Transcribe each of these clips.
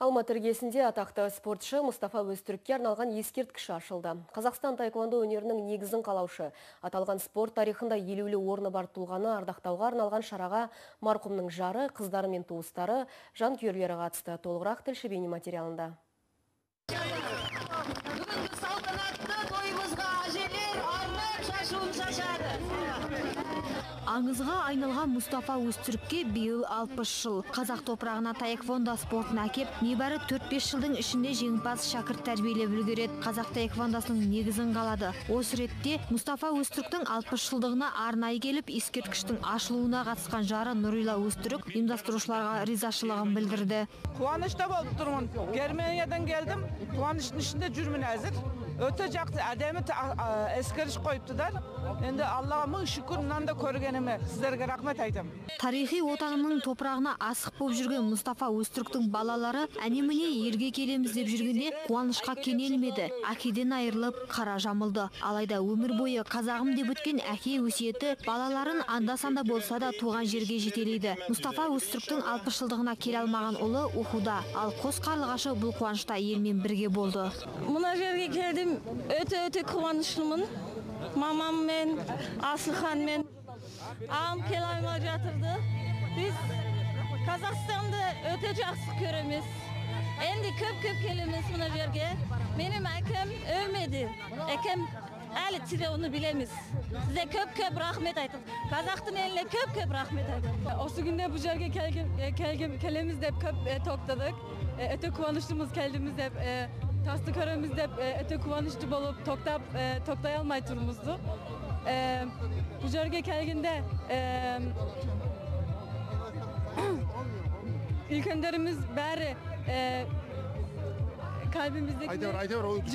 Алматы іргесінде атақты спортшы Мұстафа Өзтүрікке арналған ескерткіші ашылды. Қазақстан таеквондо өнерінің негізін қалаушы. Аталған спорт тарихында елеулі орны бар тұлғаны ардақтауға арналған шараға марқұмның жары, қыздары мен туыстары, жанкүйерлері қатысты. Толығырақ тілші бейнематериалында. Аңызға айналған Мұстафа Өзтүрікке биыл 60 жыл. Қазақ топырағына таеквондо спортын әкеп, небәрі 4-5 жылдың ішінде жеңімпаз шәкірт тәрбиелеп үлгереді. Қазақ таеквондосының негізін қалады. Осы ретте Мұстафа Өзтүріктің 60 жылдығына арнайы келіп, ескерткіштің ашылуына қатысқан жары Нұрила Өзтүрік ұйымдастырушыларға ризашылығын білдірді. Қуанышта болып тұрмын. Гермениядан келдім. Қуаныштың ішінде жүрмін әзір. Өте жақсы әдемі ескерткіш қойыптыдар. Енді Аллаға мың шүкір, мынанда көргеніме сіздерге рахмет айтам. Тарихи отанының топырағына асық болып жүрген Мұстафа Өзтүріктің балалары әне-міне елге келеміз деп жүргенде қуанышқа кенелмеді. Әкеден айырылып қара жамылды. Алайда өмір бойы қазағым деп өткен әке өсиеті балаларын анда-санда болса да туған жерге жетелейді. Мұстафа Өзтүріктің 60 жылдығына келе алмаған ұлы оқуда, ал қос қарлығашы бұл қуанышта елмен бірге болды. Мына жерге келдім, өте қуаныштымын. Мамаммен, Асылханмен ағам келе алмай жатырды. Біз Қазақстанды өте жақсы көреміз. Енді көп келеміз мына жерге. Менің әкем өлмеді. Әкем әлі тірі, оны білеміз. Сізге көп рахмет айтып. Қазақтың еліне көп рахмет айтып. Осы күнде бұл жерге келеміз деп көп тоқтадық. Өте қуаныштымыз келдіміз деп. Tasты köremiz de öte kullanışçı bolup toktay almay turumuzdu. Bu jörge kelginde ilk önderimiz bari kalbimizdeki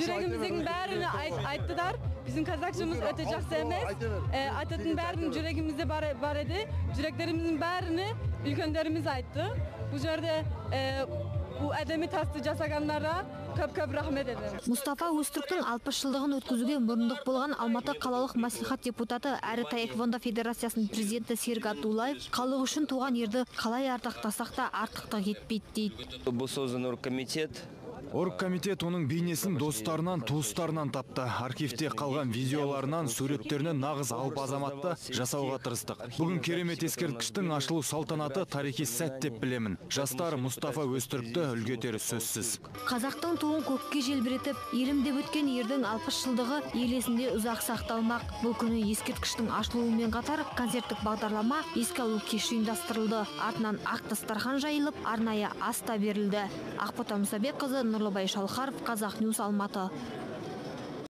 yüreğimizin bärini ayttılar. Bizim Kazakçımız öte жақсы emez. Aytатын bärinin yüreğimizde bar edi. Yüreklerimizin bärini ilk önderimiz ayttı. Bu jörde bu әдемі tasты жасағанlara көп рахмет ederim. Мұстафа Өзтүріктің 60 жылдығын өткізуге мұрындық болған Алматы қалалық мәслихат депутаты әрі таеквондо федерациясының президенті Серік Абдуллаев халық үшін туған ерді қалай ардақтасақ та артықтық етпейді дейді. Был создан оргкомитет. Оргкомитет оның бейнесін достарынан, туыстарынан тапты. Архивте қалған видеоларынан, суреттерінен нағыз алып азаматты жасауға тырыстық. Бүгін керемет ескерткіштің ашылу салтанаты тарихи сәт деп білемін. Жастар Мұстафа Өзтүрікті үлгі етері сөзсіз. Қазақтың туын көкке желбіретіп, елім деп өткен ердің 60 жылдығы ел есінде ұзақ сақталмақ. Бұл күні ескерткіштің ашылуымен қатар концерттік бағдарлама, еске алу кеші ұйымдастырылды. Артынан ақ дастархан жайылып, арнайы ас та берілді. Ақбота Мұсабекқызы, Нұрлыбай Шалқаров, Қазақ Ньюс, Алматы.